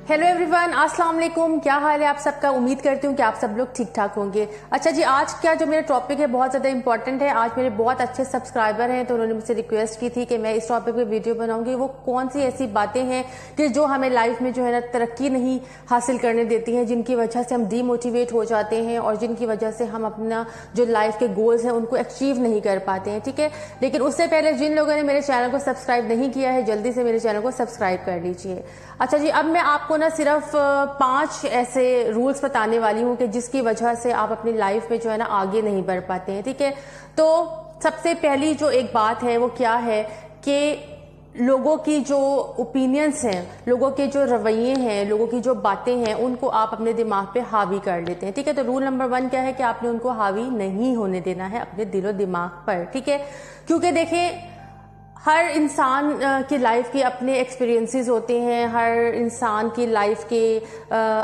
Hello everyone, अस्सलाम वालेकुम। क्या हाल है आप सबका? उम्मीद करती हूँ कि आप सब लोग ठीक ठाक होंगे। अच्छा जी, आज का जो मेरा टॉपिक है बहुत ज़्यादा इंपॉर्टेंट है। आज मेरे बहुत अच्छे सब्सक्राइबर हैं तो उन्होंने मुझसे रिक्वेस्ट की थी कि मैं इस टॉपिक पे वीडियो बनाऊंगी। वो कौन सी ऐसी बातें हैं कि जो हमें लाइफ में जो है ना तरक्की नहीं हासिल करने देती हैं, जिनकी वजह से हम डीमोटिवेट हो जाते हैं और जिनकी वजह से हम अपना जो लाइफ के गोल्स हैं उनको अचीव नहीं कर पाते हैं। ठीक है, लेकिन उससे पहले जिन लोगों ने मेरे चैनल को सब्सक्राइब नहीं किया है, जल्दी से मेरे चैनल को सब्सक्राइब कर लीजिए। अच्छा जी, अब मैं आपको ना सिर्फ 5 ऐसे रूल्स बताने वाली हूँ कि जिसकी वजह से आप अपनी लाइफ में जो है ना आगे नहीं बढ़ पाते हैं। ठीक है, तो सबसे पहली जो एक बात है वो क्या है कि लोगों की जो ओपिनियंस हैं, लोगों के जो रवैये हैं, लोगों की जो बातें हैं, उनको आप अपने दिमाग पे हावी कर लेते हैं। ठीक है, तो रूल नंबर 1 क्या है कि आपने उनको हावी नहीं होने देना है अपने दिलो दिमाग पर। ठीक है, क्योंकि देखें, हर इंसान की लाइफ के अपने एक्सपीरियंसेस होते हैं, हर इंसान की लाइफ के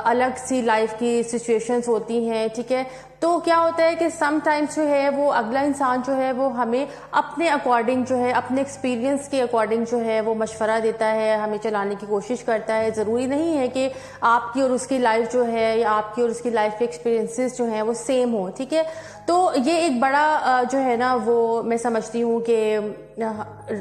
अलग सी लाइफ की सिचुएशंस होती हैं। ठीक है, तो क्या होता है कि समटाइम्स जो है वो अगला इंसान जो है वो हमें अपने अकॉर्डिंग जो है, अपने एक्सपीरियंस के अकॉर्डिंग जो है वो मशवरा देता है, हमें चलाने की कोशिश करता है। ज़रूरी नहीं है कि आपकी और उसकी लाइफ जो है या आपकी और उसकी लाइफ के एक्सपीरियंसेस जो हैं वो सेम हो। ठीक है, तो ये एक बड़ा जो है ना वो मैं समझती हूँ कि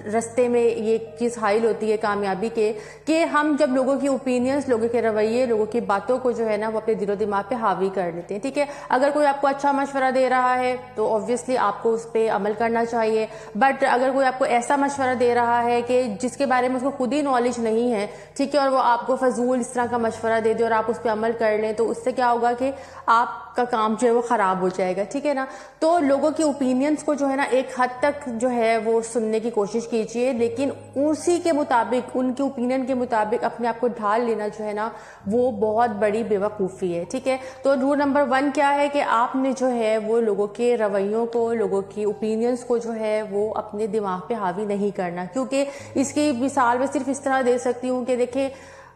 रास्ते में ये चीज़ हाइल होती है कामयाबी के, कि हम जब लोगों की ओपिनियंस, लोगों के रवैये, लोगों की बातों को जो है ना वो अपने दिलो दिमाग पे हावी कर लेते हैं। ठीक है, अगर कोई आपको अच्छा मशवरा दे रहा है तो ऑब्वियसली आपको उस पर अमल करना चाहिए, बट अगर कोई आपको ऐसा मशवरा दे रहा है कि जिसके बारे में उसको खुद ही नॉलेज नहीं है, ठीक है, और वो आपको फजूल इस तरह का मशवरा दे दे और आप उस पर अमल कर लें, तो उससे क्या होगा कि आपका काम जो है वो खराब हो जाएगा। ठीक है ना, तो लोगों की ओपिनियंस को जो है ना एक हद तक जो है वो सुनने की कोशिश कीजिए, लेकिन उसी के मुताबिक, उनके ओपिनियन के मुताबिक अपने आप को ढाल लेना जो है ना वो बहुत बड़ी बेवकूफ़ी है। ठीक है, तो रूल नंबर 1 क्या है कि आपने जो है वो लोगों के रवैयों को, लोगों की ओपिनियंस को जो है वो अपने दिमाग पे हावी नहीं करना। क्योंकि इसकी मिसाल मैं सिर्फ इस तरह दे सकती हूँ कि देखें,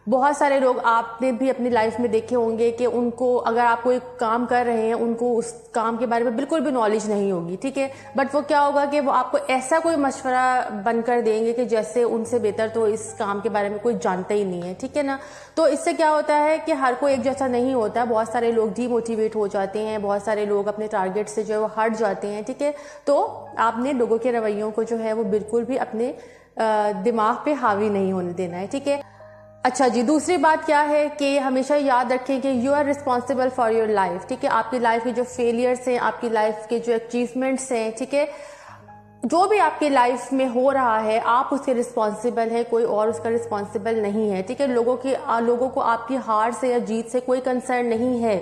बहुत सारे लोग आपने भी अपनी लाइफ में देखे होंगे कि उनको, अगर आप कोई काम कर रहे हैं, उनको उस काम के बारे में बिल्कुल भी नॉलेज नहीं होगी। ठीक है, बट वो क्या होगा कि वो आपको ऐसा कोई मशवरा बनकर देंगे कि जैसे उनसे बेहतर तो इस काम के बारे में कोई जानता ही नहीं है। ठीक है ना, तो इससे क्या होता है कि हर कोई एक जैसा नहीं होता, बहुत सारे लोग डीमोटिवेट हो जाते हैं, बहुत सारे लोग अपने टारगेट से जो है वो हट जाते हैं। ठीक है, तो आपने लोगों के रवैयों को जो है वो बिल्कुल भी अपने दिमाग पे हावी नहीं होने देना है। ठीक है, अच्छा जी, दूसरी बात क्या है कि हमेशा याद रखें कि you are responsible for your life. ठीक है, आपकी लाइफ के जो फेलियर्स हैं, आपकी लाइफ के जो अचीवमेंट्स हैं, ठीक है, जो भी आपकी लाइफ में हो रहा है आप उसके रिस्पॉन्सिबल है, कोई और उसका रिस्पॉन्सिबल नहीं है। ठीक है, लोगों को आपकी हार से या जीत से कोई कंसर्न नहीं है।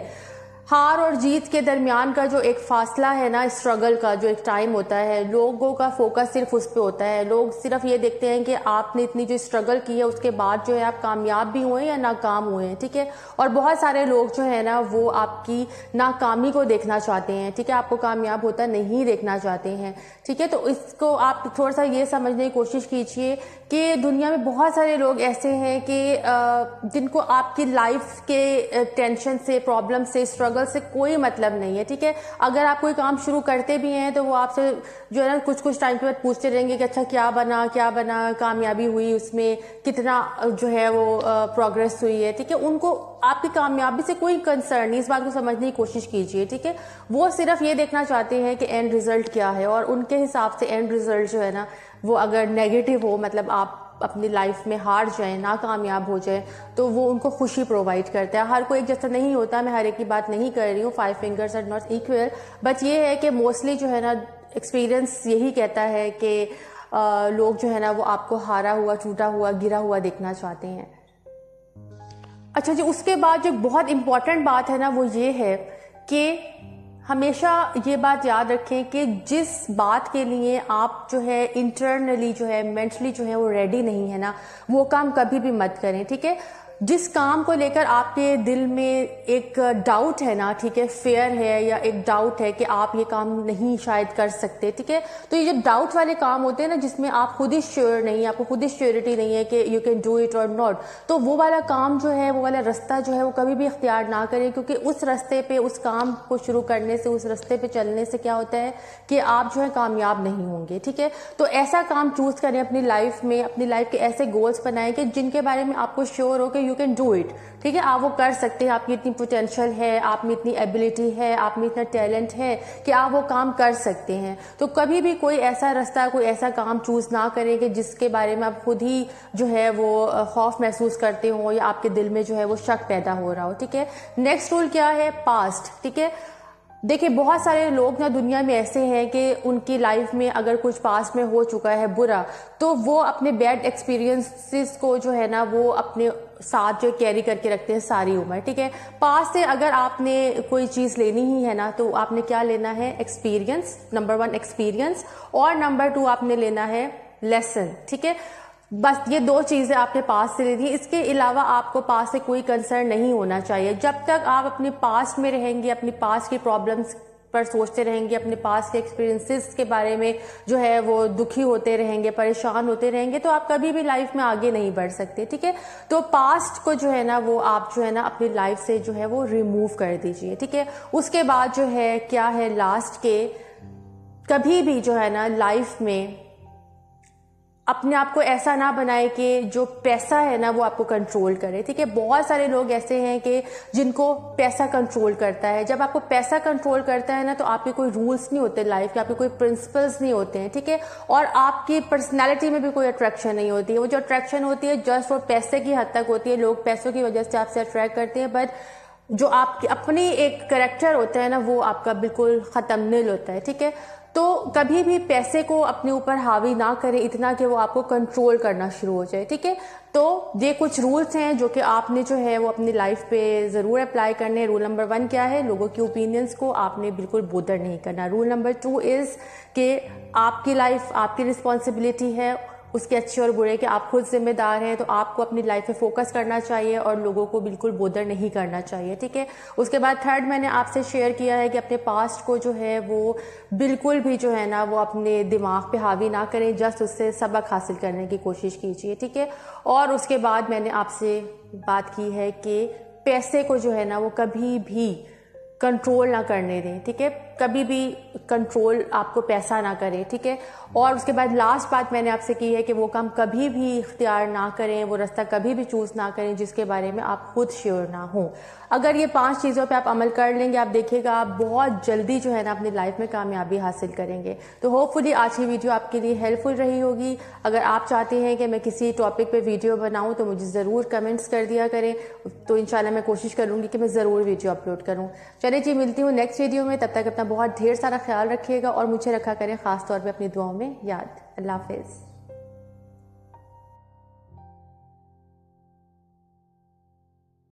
हार और जीत के दरमियान का जो एक फासला है ना, स्ट्रगल का जो एक टाइम होता है, लोगों का फोकस सिर्फ उस पर होता है। लोग सिर्फ ये देखते हैं कि आपने इतनी जो स्ट्रगल की है उसके बाद जो है आप कामयाब भी हुए या नाकाम हुए हैं। ठीक है, और बहुत सारे लोग जो है ना वो आपकी नाकामी को देखना चाहते हैं। ठीक है, आपको कामयाब होता नहीं देखना चाहते हैं। ठीक है, तो इसको आप थोड़ा सा ये समझने की कोशिश कीजिए कि दुनिया में बहुत सारे लोग ऐसे हैं कि जिनको आपकी लाइफ के टेंशन से, प्रॉब्लम से, स्ट्रगल से कोई मतलब नहीं है। ठीक है, अगर आप कोई काम शुरू करते भी हैं तो वो आपसे जो है ना कुछ टाइम के बाद पूछते रहेंगे कि अच्छा क्या बना, कामयाबी हुई, उसमें कितना जो है वो प्रोग्रेस हुई है। ठीक है, उनको आपकी कामयाबी से कोई कंसर्न नहीं, इस बात को समझने की कोशिश कीजिए। ठीक है, वो सिर्फ ये देखना चाहते हैं कि एंड रिजल्ट क्या है, और उनके हिसाब से एंड रिजल्ट जो है ना वो अगर नेगेटिव हो, मतलब आप अपनी लाइफ में हार जाएं, नाकामयाब हो जाए, तो वो उनको खुशी प्रोवाइड करता है। हर कोई एक जैसा नहीं होता, मैं हर एक की बात नहीं कर रही हूँ, 5 fingers are not equal, but ये है कि मोस्टली जो है ना एक्सपीरियंस यही कहता है कि लोग जो है ना वो आपको हारा हुआ, टूटा हुआ, गिरा हुआ देखना चाहते हैं। अच्छा जी, उसके बाद जो बहुत इंपॉर्टेंट बात है ना वो ये है कि हमेशा ये बात याद रखें कि जिस बात के लिए आप जो है इंटरनली जो है, मेंटली जो है वो रेडी नहीं है ना, वो काम कभी भी मत करें। ठीक है, जिस काम को लेकर आपके दिल में एक डाउट है ना, ठीक है, फेयर है या एक डाउट है कि आप ये काम नहीं शायद कर सकते, ठीक है, तो ये जो डाउट वाले काम होते हैं ना जिसमें आप खुद ही श्योर नहीं, आपको खुद ही श्योरिटी नहीं है कि यू कैन डू इट और नॉट, तो वो वाला काम जो है, वो वाला रास्ता जो है वो कभी भी इख्तियार ना करें, क्योंकि उस रास्ते पे, उस काम को शुरू करने से, उस रास्ते पे चलने से क्या होता है कि आप जो है कामयाब नहीं होंगे। ठीक है, तो ऐसा काम चूज करें अपनी लाइफ में, अपनी लाइफ के ऐसे गोल्स बनाएं कि जिनके बारे में आपको श्योर हो कि यू कैन डू इट, ठीक है, आप वो कर सकते हैं, आपकी इतनी पोटेंशियल है, आप में इतनी एबिलिटी है, आप में इतना टैलेंट है कि आप वो काम कर सकते हैं। तो कभी भी कोई ऐसा रास्ता, कोई ऐसा काम चूज ना करें कि जिसके बारे में आप खुद ही जो है वो खौफ महसूस करते हो या आपके दिल में जो है वो शक पैदा हो रहा हो, ठीक है। नेक्स्ट रूल क्या है, पास्ट, ठीक है। देखिए बहुत सारे लोग ना दुनिया में ऐसे हैं कि उनकी लाइफ में अगर कुछ पास्ट में हो चुका है बुरा, तो वो अपने बैड एक्सपीरियंसेस को जो है ना वो अपने साथ जो कैरी करके रखते हैं सारी उम्र, ठीक है। पास्ट से अगर आपने कोई चीज लेनी ही है ना तो आपने क्या लेना है, एक्सपीरियंस, नंबर 1 एक्सपीरियंस, और नंबर 2 आपने लेना है लेसन, ठीक है। बस ये 2 चीजें आपने पास से लेनी है, इसके अलावा आपको पास से कोई कंसर्न नहीं होना चाहिए। जब तक आप अपने पास्ट में रहेंगे, अपनी पास्ट की प्रॉब्लम्स पर सोचते रहेंगे, अपने पास्ट के एक्सपीरियंसेस के बारे में जो है वो दुखी होते रहेंगे, परेशान होते रहेंगे, तो आप कभी भी लाइफ में आगे नहीं बढ़ सकते, ठीक है। तो पास्ट को जो है ना वो आप जो है ना अपनी लाइफ से जो है वो रिमूव कर दीजिए, ठीक है। उसके बाद जो है क्या है लास्ट के, कभी भी जो है ना लाइफ में अपने आप को ऐसा ना बनाए कि जो पैसा है ना वो आपको कंट्रोल करे, ठीक है। बहुत सारे लोग ऐसे हैं कि जिनको पैसा कंट्रोल करता है। जब आपको पैसा कंट्रोल करता है ना तो आपके कोई रूल्स नहीं होते लाइफ के, आपके कोई प्रिंसिपल्स नहीं होते हैं, ठीक है। और आपकी पर्सनैलिटी में भी कोई अट्रैक्शन नहीं होती है। वो जो अट्रैक्शन होती है जस्ट वो पैसे की हद तक होती है, लोग पैसों की वजह से आपसे अट्रैक्ट करते हैं, बट जो आपकी अपनी एक करेक्टर होता है ना वो आपका बिल्कुल खत्म नील होता है, ठीक है। तो कभी भी पैसे को अपने ऊपर हावी ना करें इतना कि वो आपको कंट्रोल करना शुरू हो जाए, ठीक है। तो ये कुछ रूल्स हैं जो कि आपने जो है वो अपनी लाइफ पे जरूर अप्लाई करने। रूल नंबर 1 क्या है, लोगों के ओपिनियंस को आपने बिल्कुल बोदर नहीं करना। रूल नंबर 2 इज कि आपकी लाइफ आपकी रिस्पॉन्सिबिलिटी है, उसके अच्छे और बुरे के आप खुद जिम्मेदार हैं, तो आपको अपनी लाइफ पे फोकस करना चाहिए और लोगों को बिल्कुल बोदर नहीं करना चाहिए, ठीक है। उसके बाद 3rd मैंने आपसे शेयर किया है कि अपने पास्ट को जो है वो बिल्कुल भी जो है ना वो अपने दिमाग पे हावी ना करें, जस्ट उससे सबक हासिल करने की कोशिश कीजिए, ठीक है। और उसके बाद मैंने आपसे बात की है कि पैसे को जो है ना वो कभी भी कंट्रोल ना करने दें, ठीक है। कभी भी कंट्रोल आपको पैसा ना करे, ठीक है। और उसके बाद लास्ट बात मैंने आपसे की है कि वो काम कभी भी इख्तियार ना करें, वो रास्ता कभी भी चूज ना करें जिसके बारे में आप खुद श्योर ना हो। अगर ये 5 चीज़ों पे आप अमल कर लेंगे, आप देखिएगा आप बहुत जल्दी जो है ना अपनी लाइफ में कामयाबी हासिल करेंगे। तो होपफुली आज की वीडियो आपके लिए हेल्पफुल रही होगी। अगर आप चाहते हैं कि मैं किसी टॉपिक पे वीडियो बनाऊं तो मुझे ज़रूर कमेंट्स कर दिया करें, तो इंशाल्लाह मैं कोशिश करूंगी कि मैं ज़रूर वीडियो अपलोड करूँ। चलिए जी, मिलती हूँ नेक्स्ट वीडियो में। तब तक अपना बहुत ढेर सारा ख्याल रखिएगा और मुझे रखा करें ख़ास तौर पर अपनी दुआओं में याद। अल्लाह हाफिज़।